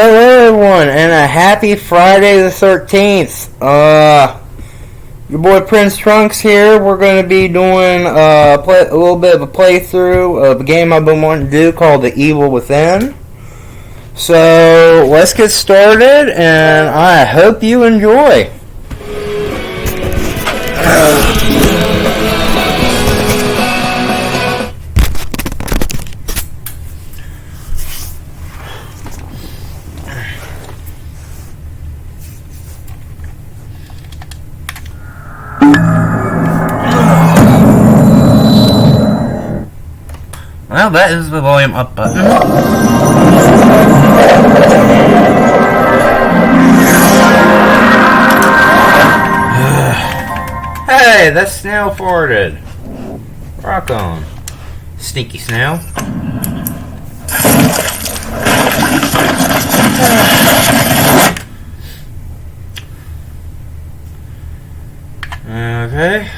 Hello everyone, and a happy Friday the 13th. Your boy Prince Trunks here. We're going to be doing a little bit of a playthrough of a game I've been wanting to do called The Evil Within. So, let's get started, and I hope you enjoy. Well, that is the volume up button. Hey, that snail farted. Rock on. Sneaky snail. Okay.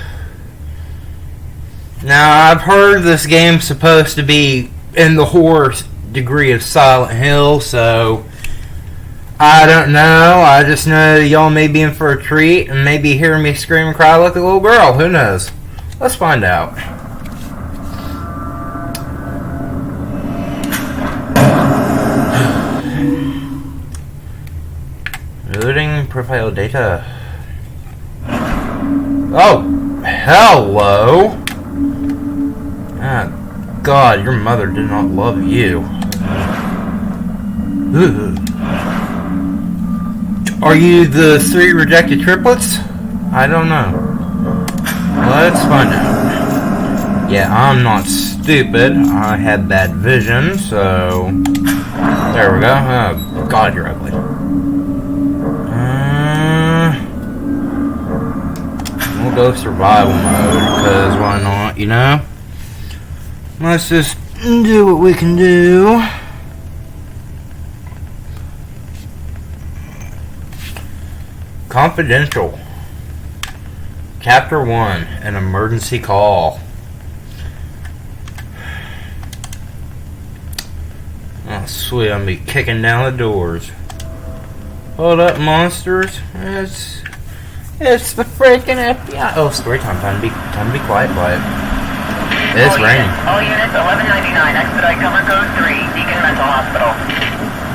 Now, I've heard this game's supposed to be in the horror degree of Silent Hill, so I don't know. I just know y'all may be in for a treat and maybe hear me scream and cry like a little girl. Who knows? Let's find out. Loading profile data. Oh, hello. Ah, God, your mother did not love you. Ooh. Are you the 3 rejected triplets? I don't know. Let's find out. Yeah, I'm not stupid. I had bad vision, so... There we go. Oh, God, you're ugly. We'll go survival mode, because why not, you know? Let's just do what we can do. Confidential. Chapter 1. An emergency call. Oh, sweet. I'm gonna be kicking down the doors. Hold up, monsters. It's the freaking FBI. Oh, story time. Time to be quiet. It's raining. All units, 1199, expedite cover code 3, Deacon Mental Hospital.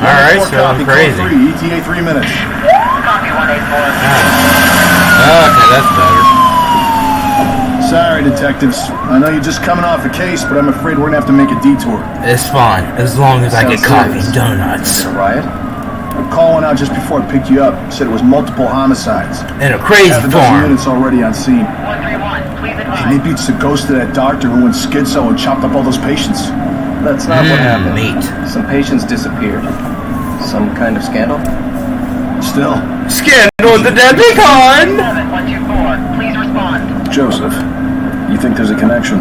Alright, so I'm crazy. ETA 3 minutes. Copy 184. Okay, that's better. Sorry, detectives. I know you're just coming off a case, but I'm afraid we're gonna have to make a detour. It's fine, as long as I get coffee and donuts. A riot? A call went out just before I picked you up. Said it was multiple homicides. And a crazy Half a dozen farm. units already on scene. 131, please advise. Hey, maybe it's the ghost of that doctor who went schizo and chopped up all those patients. That's not what happened. Meat. Some patients disappeared. Some kind of scandal? Still. Scandal at the Deadly Con! 124, please respond. Joseph, you think there's a connection?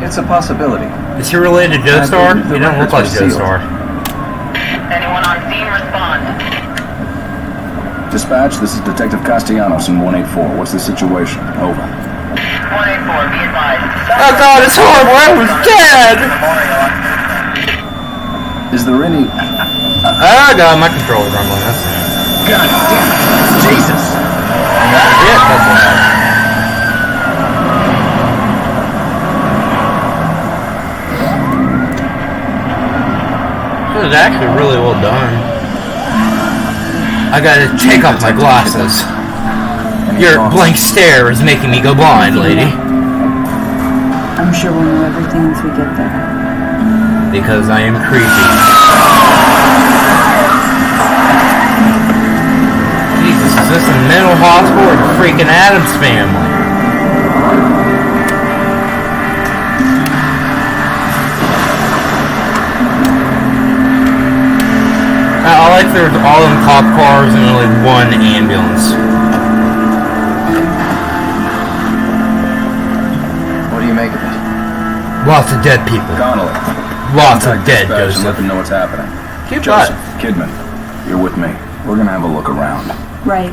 It's a possibility. Is he related to Joestar? He don't look like Joestar. Anyone on scene, respond. Dispatch, this is Detective Castellanos in 184. What's the situation? Over. 184, be advised. Oh God, it's horrible! I was dead! Is there any... Oh God, my controller's rumbling. That's it. God damn it! Jesus! Yeah, that's loud. This is actually really well done. I gotta take off my glasses. Your blank stare is making me go blind, lady. I'm sure we'll know everything once we get there. Because I am creepy. Jesus, is this a mental hospital or the freaking Addams Family? I like there's all them cop cars and only one ambulance. What do you make of it? Lots of dead people. Connolly. Lots of dead, Dispatch and let Joseph. them know what's happening. Keep Joseph, what? Kidman, you're with me. We're gonna have a look around. Right.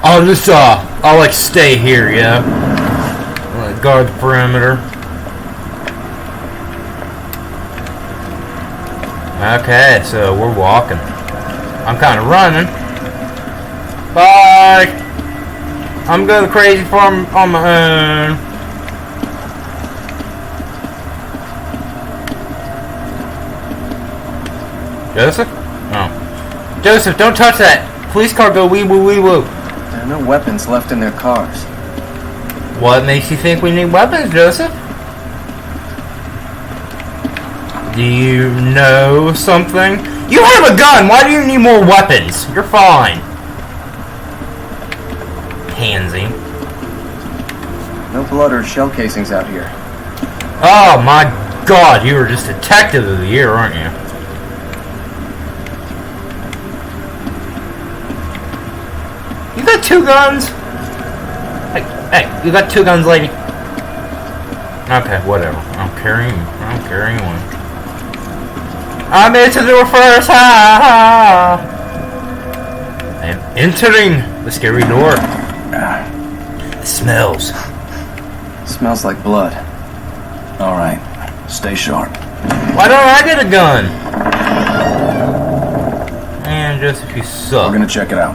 I'll just, I'll like stay here, yeah? Like, guard the perimeter. Okay, so we're walking. I'm kind of running. Bye. I'm going crazy farm on my own. Joseph? Oh. Joseph, don't touch that. Police car go wee woo wee woo. There are no weapons left in their cars. What makes you think we need weapons, Joseph? Do you know something? You have a gun! Why do you need more weapons? You're fine. Pansy. No blood or shell casings out here. Oh my god, you were just Detective of the Year, aren't you? You got 2 guns? Hey, you got 2 guns, lady. Okay, whatever. I'm carrying one. I'm into the door first. Ha! I am entering the scary door. It smells. Smells like blood. All right, stay sharp. Why don't I get a gun? Man, Joseph, you suck. We're gonna check it out.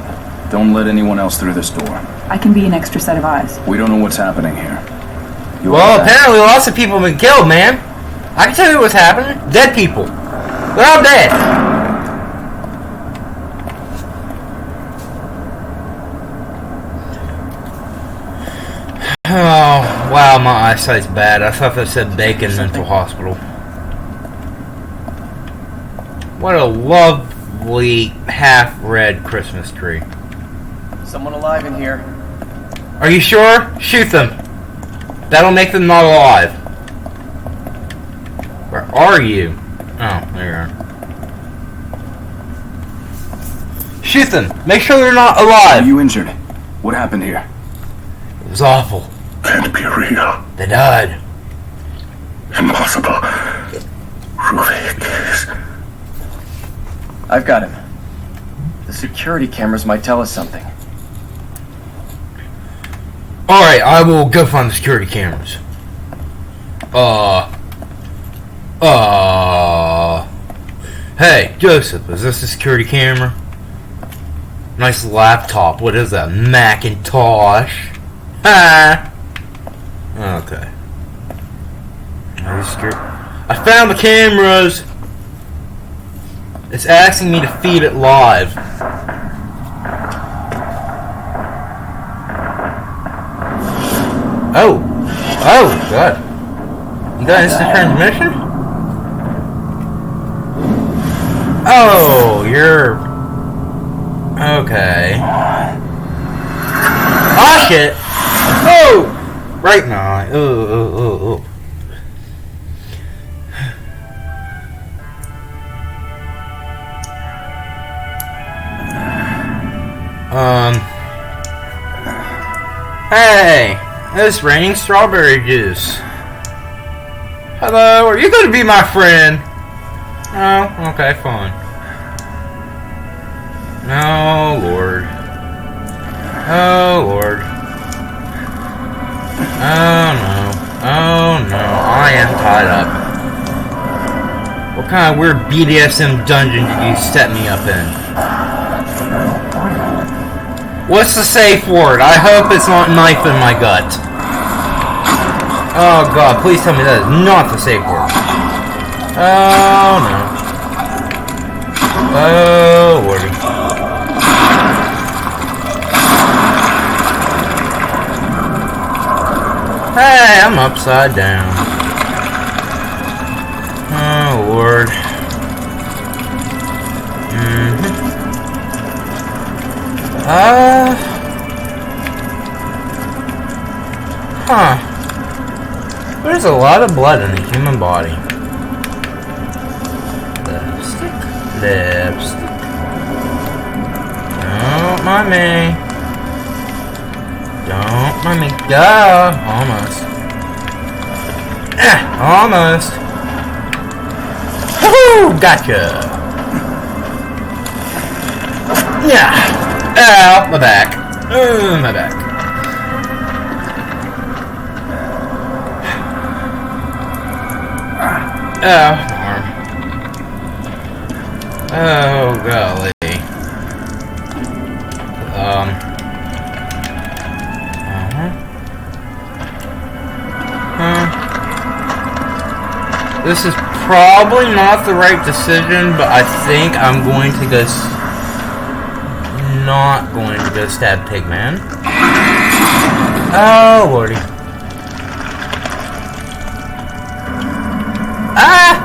Don't let anyone else through this door. I can be an extra set of eyes. We don't know what's happening here. You Well, all back? apparently lots of people have been killed, man. I can tell you what's happening. Dead people. They're all dead. Oh, wow, my eyesight's bad. I thought that said Bacon Mental Hospital. What a lovely half-red Christmas tree. Someone alive in here. Are you sure? Shoot them. That'll make them not alive. Where are you? Oh, there you are. Shoot them. Make sure they're not Are alive. you injured? What happened here? It was awful. Can't be real. They died. Impossible. Ruvik is... I've got him. The security cameras might tell us something. Alright, I will go find the security cameras. Hey, Joseph, is this a security camera? Nice laptop. What is that? Macintosh? Ha! Okay. I found the cameras! It's asking me to feed it live. Oh! Oh, God. You got instant transmission? Oh, you're... Okay. Ah, shit! Oh! Right now. Oh. Hey! It's raining strawberry juice. Hello, are you going to be my friend? Oh, okay, fine. Oh, Lord. Oh, Lord. Oh, no. Oh, no. I am tied up. What kind of weird BDSM dungeon did you set me up in? What's the safe word? I hope it's not knife in my gut. Oh, God, please tell me that is not the safe word. Oh, no. Oh, Lordy. Hey, I'm upside down. Oh, Lord. There's a lot of blood in the human body. Lipstick. Don't mind me. Don't mind me. Go. Almost. Almost. Woohoo! Gotcha. Yeah. Ow, my back. My back. Ow, my arm. Oh, golly. This is probably not the right decision, but I think I'm going to go... not going to go stab Pigman. Oh, lordy. Ah!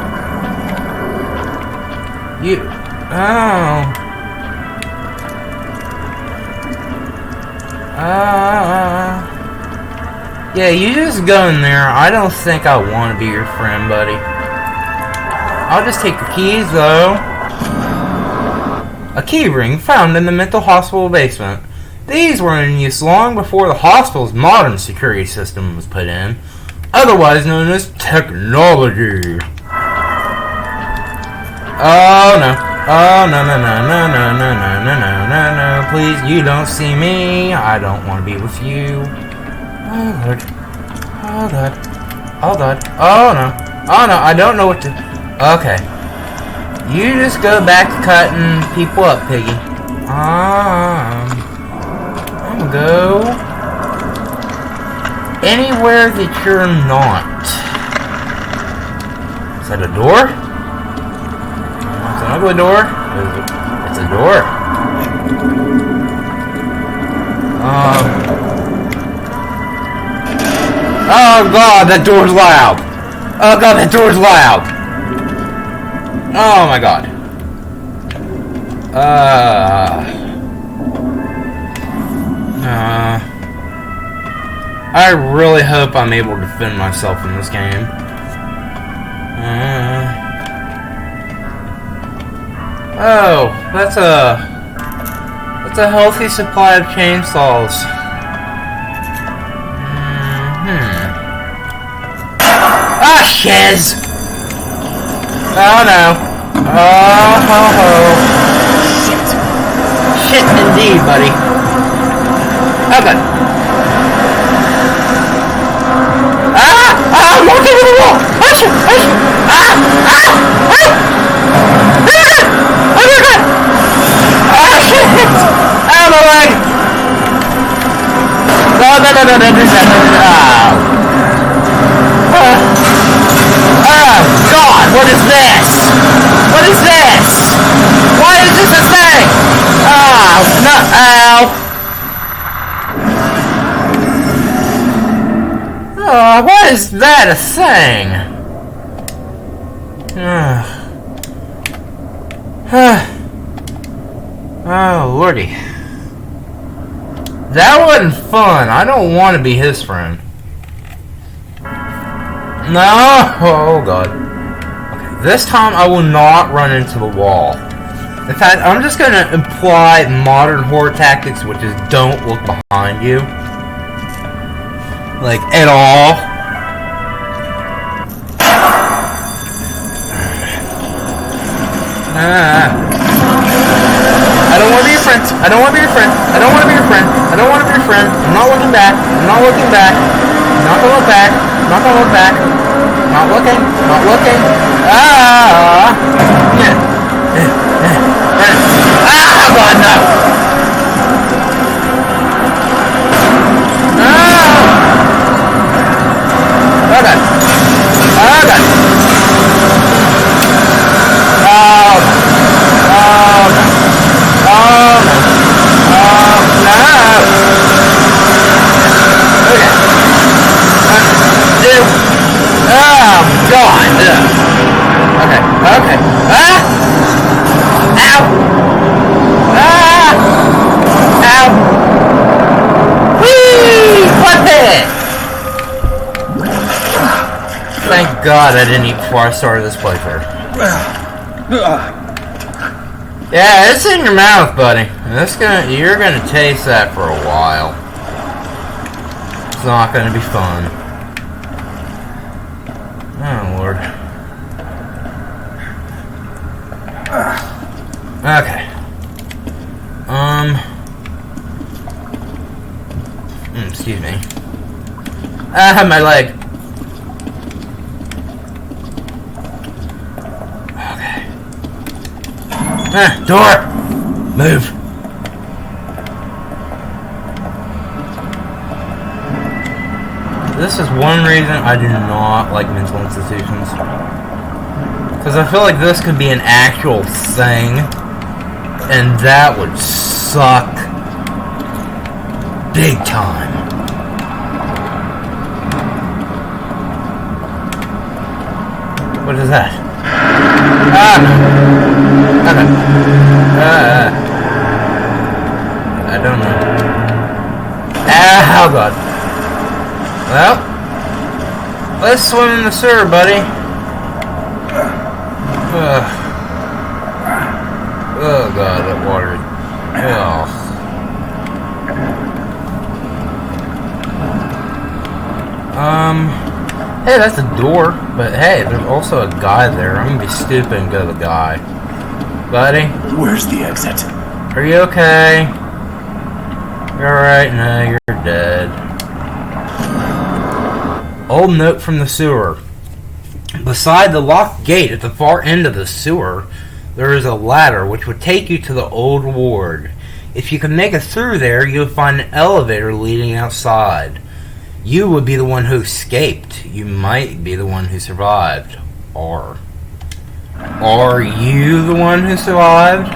You... oh... yeah, you just go in there. I don't think I want to be your friend, buddy. I'll just take the keys, though. A key ring found in the mental hospital basement. These were in use long before the hospital's modern security system was put in, otherwise known as technology. Oh, no. Oh, no, no, no, no, no, no, no, no, no, no, no. Please, you don't see me. I don't want to be with you. Oh, Lord. Oh, God. Oh, God. Oh, no. Oh, no. I don't know what to... okay. You just go back to cutting people up, Piggy. I'm gonna go... anywhere that you're not. Is that a door? It's an ugly door. It's a door. Oh God, that door's loud. Oh God, that door's loud. Oh my God. I really hope I'm able to defend myself in this game. Oh, that's a healthy supply of chainsaws. Ah, shiz! Oh no. Oh ho ho. Shit. Shit indeed, buddy. Oh good. Ah! Ah! I'm walking over the wall! Ah! Shit! Ah! Shit! Ah! Ah! Ah! Ah! Oh my God! Ah! Shit! Out of the way! No, no, no, no, no, no, no, no, no. Oh God, what is this? What is this? Why is this a thing? Oh, no, ow. Oh, why is that a thing? Oh, Lordy. That wasn't fun. I don't want to be his friend. No! Oh God. Okay, this time I will not run into the wall. In fact, I'm just gonna imply modern horror tactics, which is don't look behind you. Like, at all. I don't want to be your friend. I don't want to be your friend. I don't want to be your friend. I don't want to be your friend. I'm not looking back. I'm not looking back. I'm not gonna look back. I'm not gonna look back. Not looking. Not looking. Ah! Ah! God, no! Ah! Okay. Okay. Oh! Oh! Oh! Oh! No! Okay. Oh, God! Okay, okay. Ah! Ow! Ah! Ow! Whee! What it? Thank God I didn't eat before I started this playthrough. Yeah, it's in your mouth, buddy. You're gonna taste that for a while. It's not gonna be fun. Oh, Lord. Okay. Excuse me. Ah, my leg. Okay. Door! Move! This is one reason I do not like mental institutions. Because I feel like this could be an actual thing, and that would suck big time. What is that? Okay. I don't know. Oh god. Well, let's swim in the sewer, buddy. Oh god, that water. Hey, that's a door, but hey, there's also a guy there. I'm gonna be stupid and go to the guy. Buddy? Where's the exit? Are you okay? You're alright? No, you're dead. Old note from the sewer. Beside the locked gate at the far end of the sewer, there is a ladder which would take you to the old ward. If you can make it through there, you'll find an elevator leading outside. You would be the one who escaped. You might be the one who survived. Or are you the one who survived?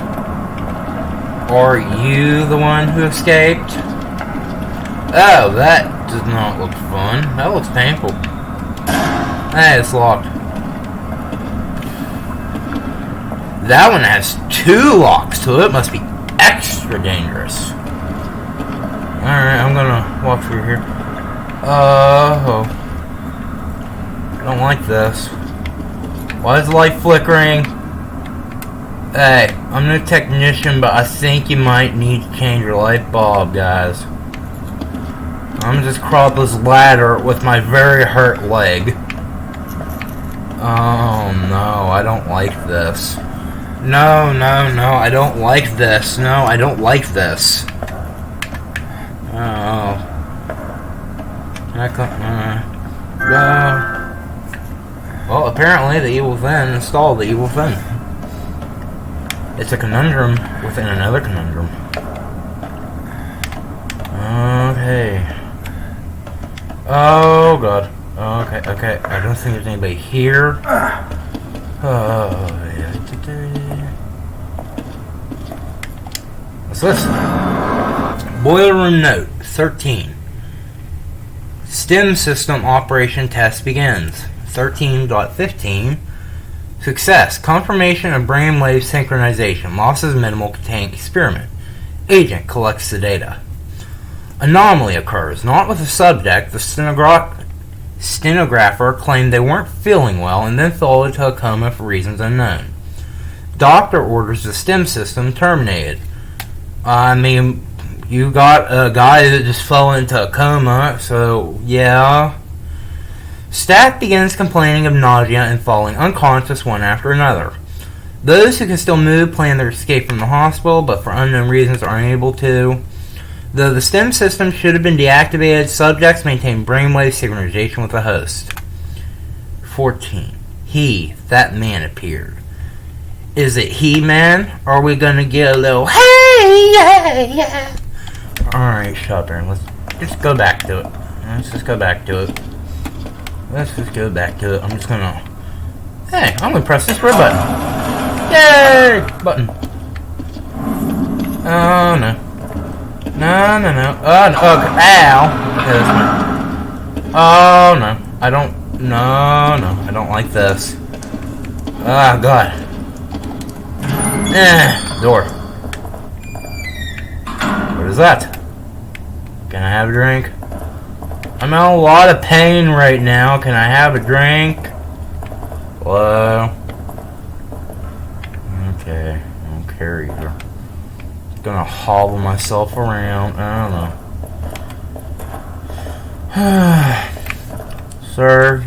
Are you the one who escaped? Oh, that does not look fun. That looks painful. Hey, it's locked. That one has 2 locks to it. Must be extra dangerous. Alright, I'm gonna walk through here. Oh. I don't like this. Why is the light flickering? Hey, I'm no technician, but I think you might need to change your light bulb, guys. I'm just crawl up this ladder with my very hurt leg. Oh no, I don't like this. No, I don't like this. No, I don't like this. Oh. Can I come? No. Well, apparently the evil Finn installed the evil Finn. It's a conundrum within another conundrum. Okay. Oh god. Okay. I don't think there's anybody here. Oh, yeah. Let's listen. Boiler room note 13. STEM system operation test begins. 13.15. Success. Confirmation of brainwave synchronization. Losses minimal. Contained experiment. Agent collects the data. Anomaly occurs. Not with the subject. The stenographer claimed they weren't feeling well and then fell into a coma for reasons unknown. Doctor orders the STEM system terminated. I mean, you got a guy that just fell into a coma, so yeah. Staff begins complaining of nausea and falling unconscious one after another. Those who can still move plan their escape from the hospital, but for unknown reasons are unable to. Though the STEM system should have been deactivated, subjects maintain brainwave synchronization with the host. 14. That man appeared. Is it He-Man? Are we gonna get a little hey, yeah? Alright, shut up there. Let's just go back to it. I'm just gonna... Hey, I'm gonna press this red button. Yay! Button. Oh, no. No. Oh, no. Okay. Ow. Okay, that's fine. Oh, no. I don't... No. I don't like this. Oh, God. Door. What is that? Can I have a drink? I'm in a lot of pain right now. Can I have a drink? Hello? Okay. I don't care either. Gonna hobble myself around. I don't know. Sir,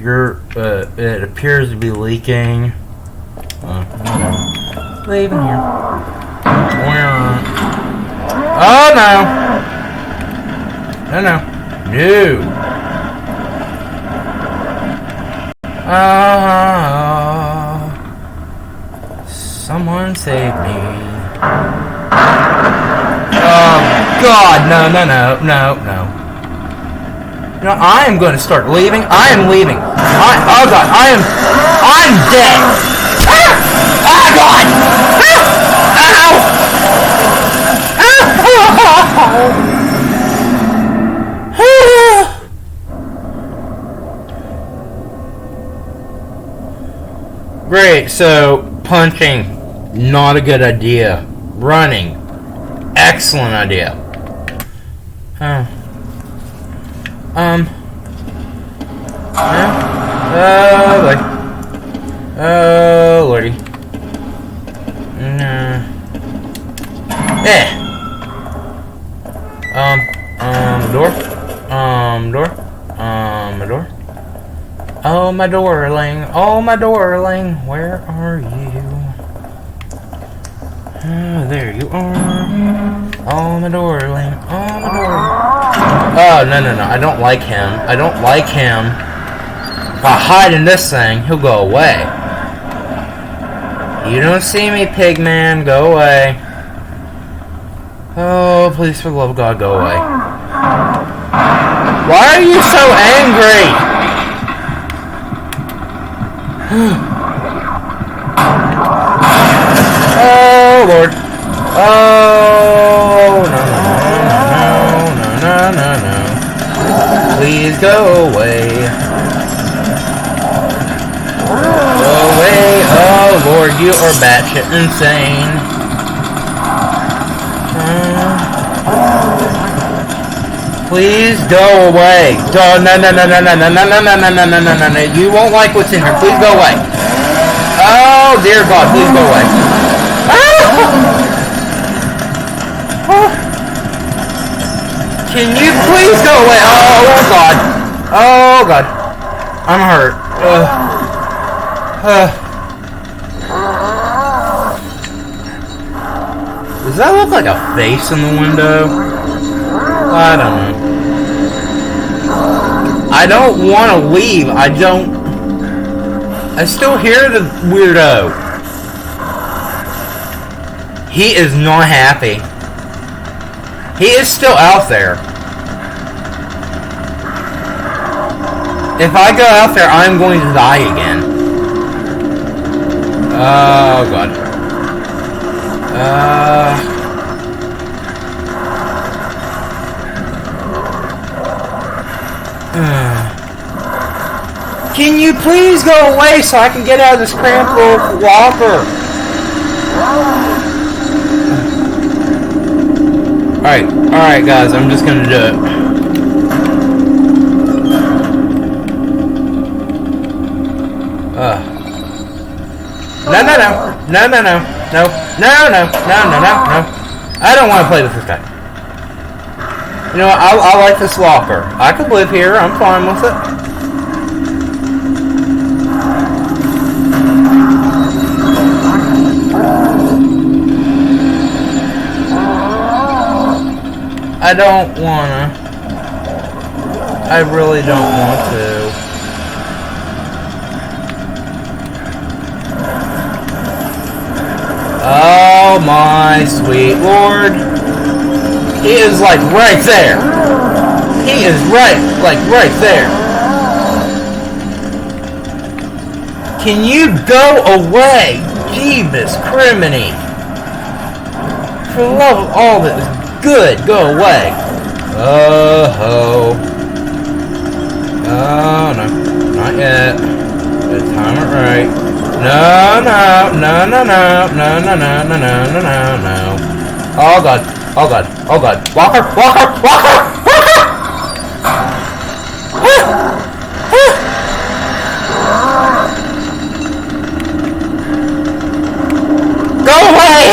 it appears to be leaking. Leave in here. Oh no! No. Someone save me. Oh, God, no. No, I am going to start leaving. I am leaving. Oh, God, I'm dead. Ah! Oh, God! Ow! Great, so punching, not a good idea. Running, excellent idea. Oh, lordy. Door. Door. Oh, my darling. Oh, my darling. Where are you? There you are. Oh, my darling. Oh, my darling. Oh, no. I don't like him. If I hide in this thing, he'll go away. You don't see me, Pigman. Go away. Oh, please, for the love of God, go away. Why are you so angry? Oh, Lord. Oh, no. Please go away. Go away. Oh, Lord, you are batshit insane. Please go away. No. You won't like what's in here. Please go away. Oh, dear God, please go away. Can you please go away? Oh, God. Oh, God. I'm hurt. Does that look like a face in the window? I don't know. I don't want to leave. I still hear the weirdo. He is not happy. He is still out there. If I go out there, I'm going to die again. Oh, God. Can you please go away so I can get out of this cramped little walker? Alright guys, I'm just gonna do it. No. I don't want to play with this guy. You know what, I like this locker. I could live here, I'm fine with it. I don't wanna. I really don't want to. Oh my sweet Lord. He is like right there. He is right there. Can you go away? Jeebus criminy. For the love of all that is good, go away. Oh, no, not yet. Let's time it right. No. Oh God. Walker. Go away!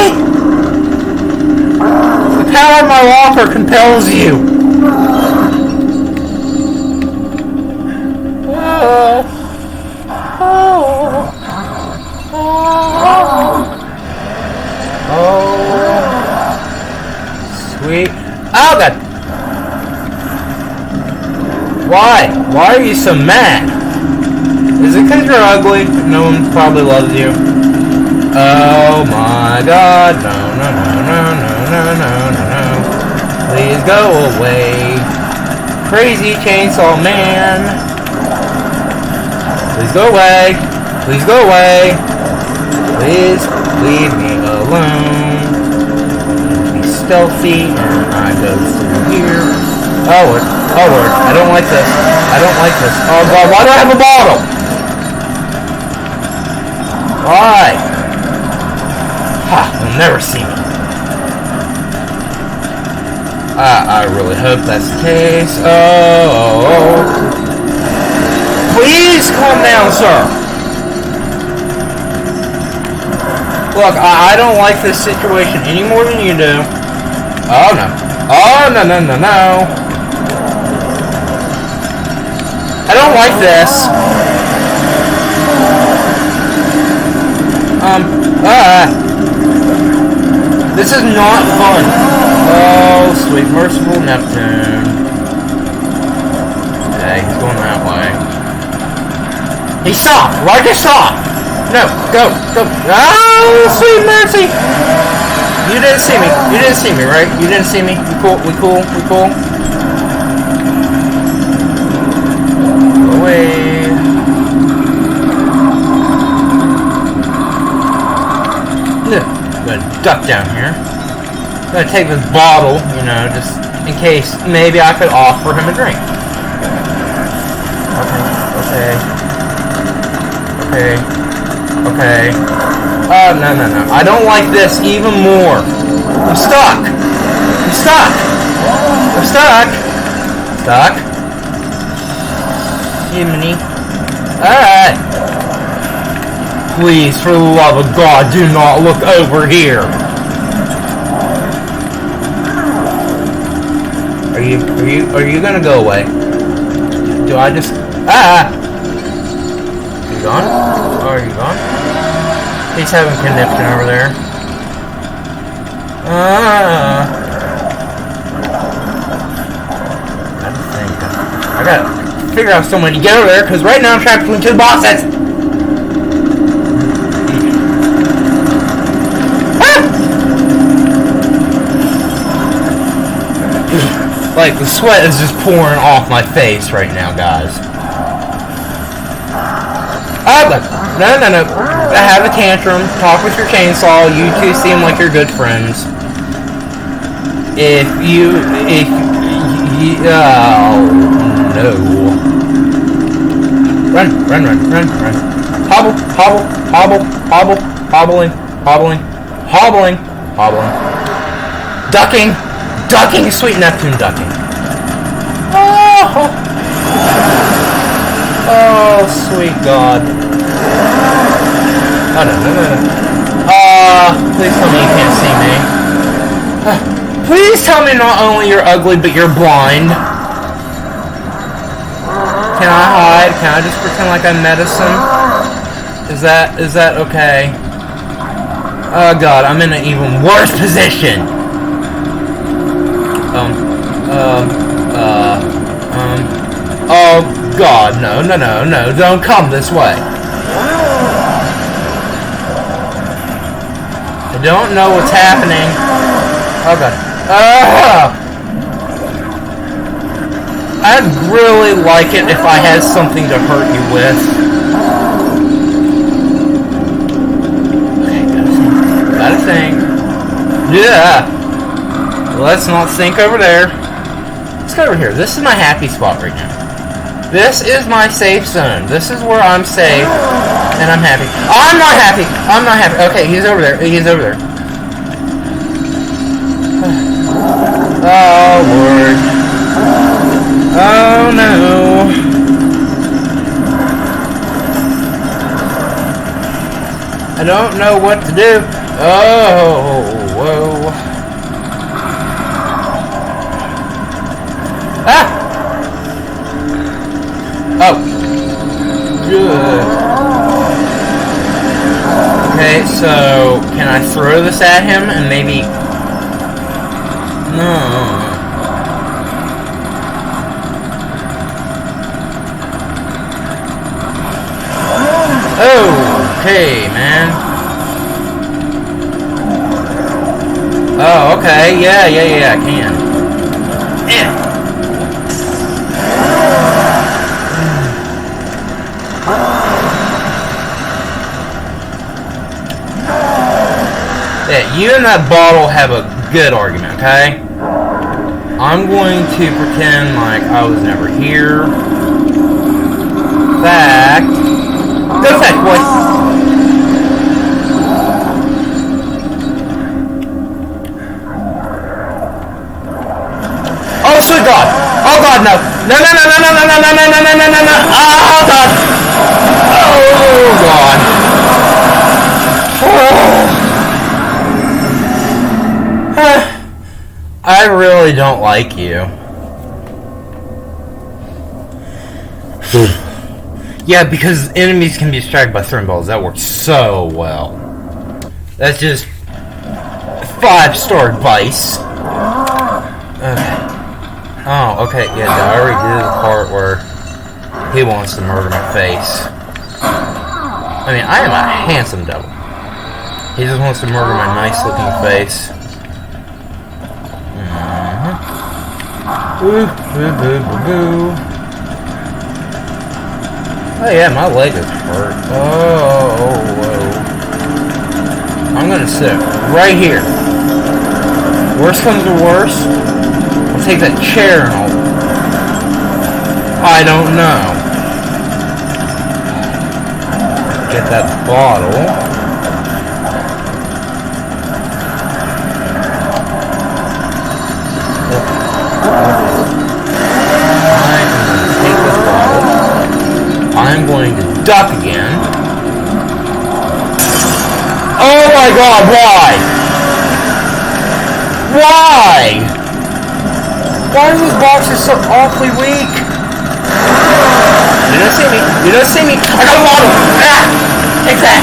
The power of my walker compels you. Sweet. Oh God! Why? Why are you so mad? Is it because you're ugly? No one probably loves you. Oh God, no, no, no, no, no, no, no, no, no. Please go away. Crazy Chainsaw Man. Please go away. Please go away. Please leave me alone. Be stealthy and I go through here. Oh Lord, oh Lord, I don't like this. I don't like this. Oh God, why do I have a bottle? Why? Ha, you'll never see me. I really hope that's the case. Oh. Please calm down, sir. Look, I don't like this situation any more than you do. Oh, no. Oh, no, no, no, no. I don't like this. This is not fun. Oh, sweet merciful Neptune. Okay, he's going that way. He stopped! Why'd you stop? No, go, go. Oh, sweet mercy! You didn't see me. You didn't see me, right? You didn't see me. We cool, we cool, we cool. Go away. I'm gonna duck down here. I'm gonna take this bottle, you know, just in case maybe I could offer him a drink. Okay, okay, okay, okay. Oh, no, no, no. I don't like this even more. I'm stuck. I'm stuck. I'm stuck. Stuck. Jiminy. Alright. Please, for the love of God, do not look over here. Are you gonna go away? Do I just... Ah! You gone? Oh, are you gone? He's having conniption over there. I gotta figure out some way to get over there, because right now I'm trapped between two bosses! Like, the sweat is just pouring off my face right now, guys. No, no, no. Have a tantrum. Talk with your chainsaw. You two seem like you're good friends. Oh, no. Run. Hobble. Hobbling. Ducking, sweet Neptune ducking. Oh, sweet God. Oh, no. Please tell me you can't see me. Please tell me not only you're ugly, but you're blind. Can I hide? Can I just pretend like I'm medicine? Is that okay? Oh, God, I'm in an even worse position. Oh God, no, don't come this way. I don't know what's happening. Oh God. I'd really like it if I had something to hurt you with. Okay, gotta think. Yeah. Let's not think over there. Let's go over here. This is my happy spot right now. This is my safe zone. This is where I'm safe and I'm happy. I'm not happy. Okay, he's over there. Oh, Lord. Oh, no. I don't know what to do. Oh, whoa. Ah! Oh. Good. Okay, so can I throw this at him and maybe... No. Okay, man. Oh, okay. Yeah, I can. Yeah. Yeah, you and that bottle have a good argument, okay? I'm going to pretend like I was never here. Fact. Go fact, boy. Oh, sweet God! Oh God, no! No! Oh God! Oh God! I really don't like you. Yeah, because enemies can be distracted by throwing balls. That works so well. That's just 5-star advice. Okay. Oh, okay, yeah, I already did the part where he wants to murder my face. I mean, I am a handsome devil. He just wants to murder my nice-looking face. Boo, boo, boo, boo, boo. Oh yeah, my leg is hurt. Oh, whoa. I'm gonna sit right here. Worst comes to worst, I'll take that chair and I'll... I don't know. Get that bottle. I'm going to duck again. Oh my God, why? Why? Why are these boxes so awfully weak? You don't see me. You don't see me. I got a bottle. Ah! Take that.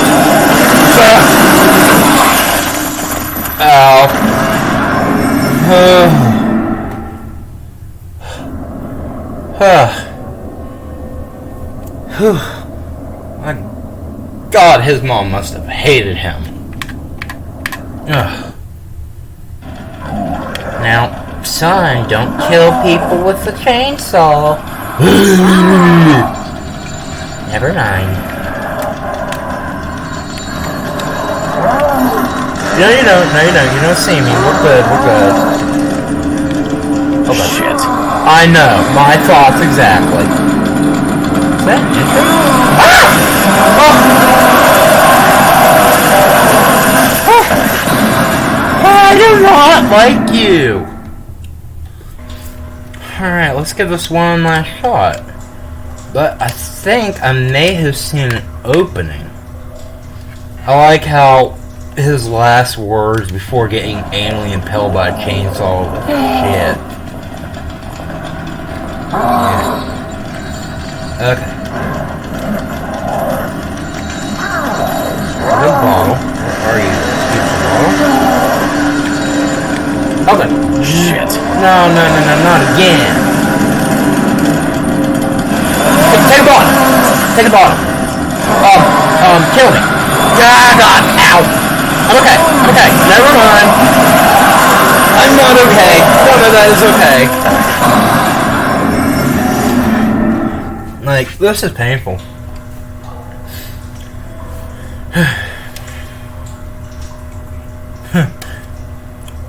My God, his mom must have hated him. Ugh. Now, son, don't kill people with the chainsaw. Never mind. No, you don't. No, you don't. You don't see me. We're good. We're good. Oh, shit. I know. My thoughts exactly. Is that interesting? Ah! Oh. I do not like you. Alright, let's give this one last shot. But I think I may have seen an opening. I like how his last words before getting anally impaled by a chainsaw was shit. Yeah. Okay. The bottle. Where are you? Okay. Shit. No, not again. Take a bottle. Take a bottle. Kill me. Ah, God. Ow. I'm okay. I'm okay. Never mind. I'm not okay. No, that is okay. Like, this is painful.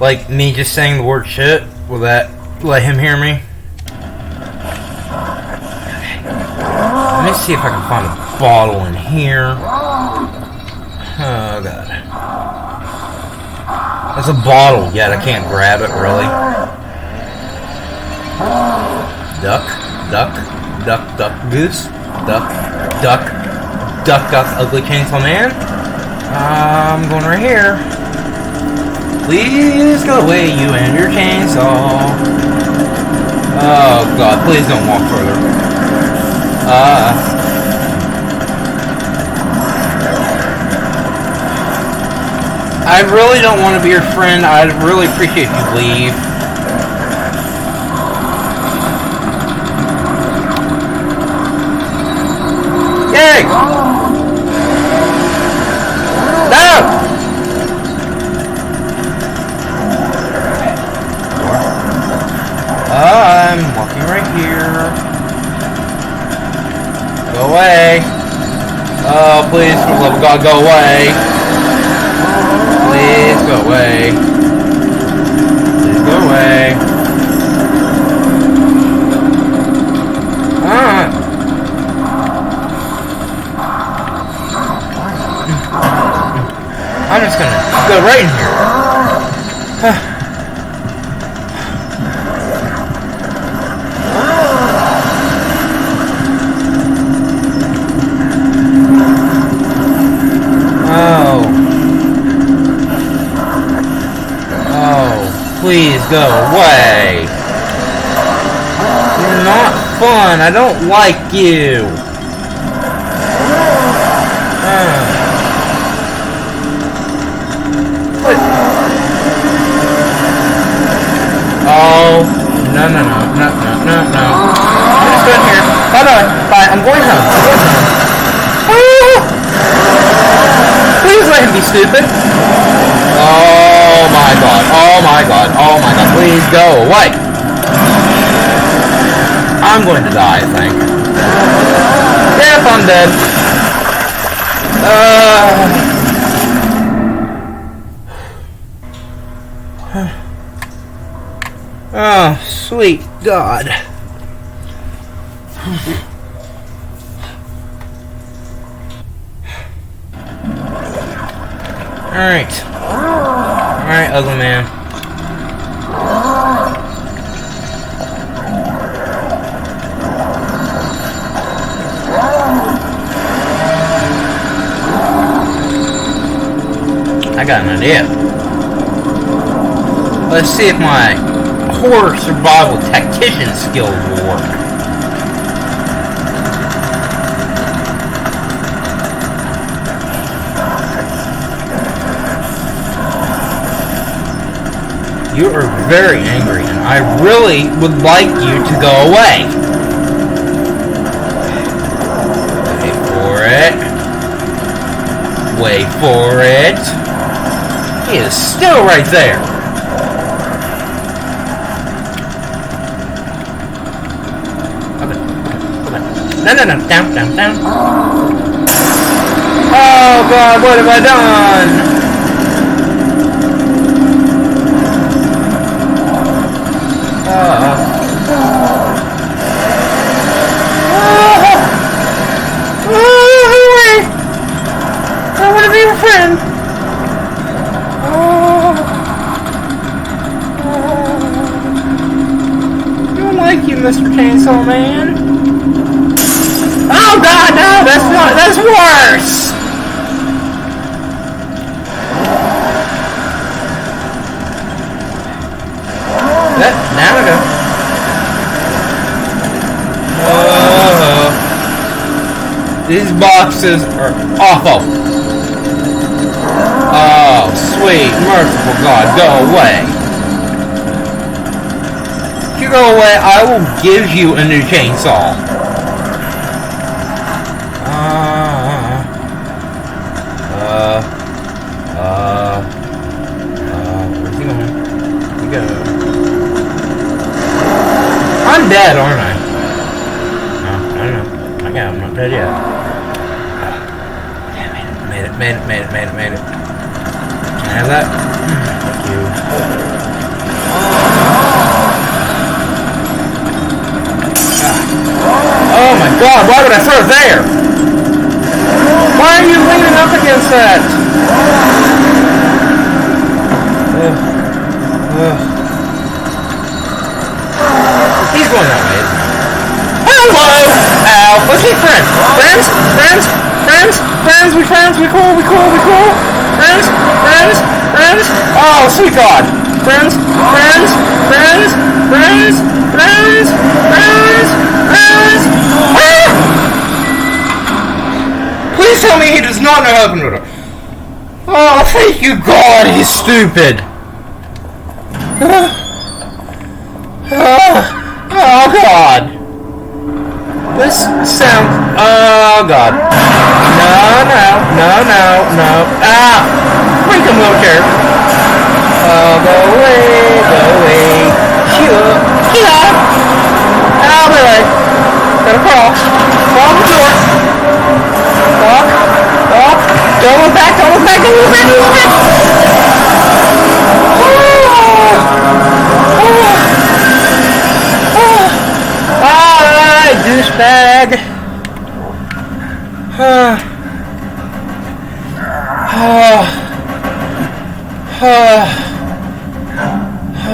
Like, me just saying the word shit, will that let him hear me? Okay. Let me see if I can find a bottle in here. Oh, God. There's a bottle, yet I can't grab it, really. Duck, duck, duck, duck, goose. Duck, duck, duck, duck, ugly chainsaw man. I'm going right here. Please go away, you and your chainsaw. Oh, God, please don't walk further. I really don't want to be your friend. I'd really appreciate if you leave. Yay! No! God, go away. Please go away. Please go away. I'm just gonna go right in here. Please go away. You're not fun. I don't like you. What? Oh, no. I'm just going here. Bye. I'm going home. Please let him be stupid. Oh my god. Please go away. I'm going to die, I think. Yep, I'm dead. Oh, sweet God. Alright, ugly man. I got an idea. Let's see if my horror survival tactician skills will work. You are very angry, and I really would like you to go away. Wait for it. He is still right there. Okay. No, down. Oh God, what have I done? I want to be your friend. I don't like you, Mr. Chainsaw Man. Oh God, no, that's worse. Now we go. These boxes are awful. Oh, sweet, merciful God, go away. If you go away, I will give you a new chainsaw. Where's he going? Here we go. I'm dead, aren't I? No, I don't know. I got him, I'm not dead yet. Made it. Can I have that? Thank you. Oh my God, why would I throw it there? Why are you leaning up against that? He's going that way, isn't he? Hello! Ow! Let's be friends! Friends, we cool. Friends. Oh, sweet God. Friends. Ah! Please tell me he does not know how to open the door. Oh, thank you, God, he's stupid. Oh, God. This sounds... Oh, God. No. Ah! Bring him, wheelchair. Oh, go away. Sure. Out of the way. Gotta crawl. Crawl the door. Walk. Don't look back, don't look back, don't look back, don't look back! Alright, douchebag!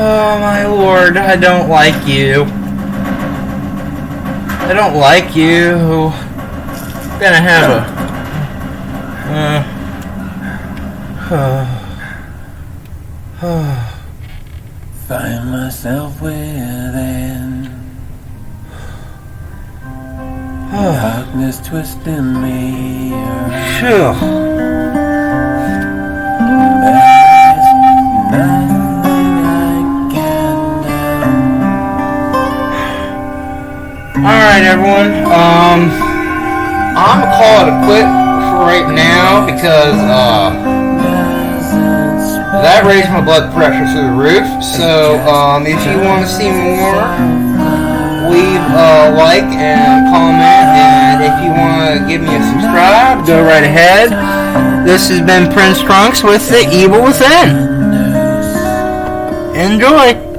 Oh my lord, I don't like you. I don't like you. Gonna have a find myself within darkness twisting me around. Phew. There's nothing I can do. Alright everyone, I'm gonna call it a quit for right now because that raised my blood pressure through the roof. So if you want to see more, leave a like and comment, and if you want to give me a subscribe, go right ahead. This has been Prince Trunks with The Evil Within. Enjoy!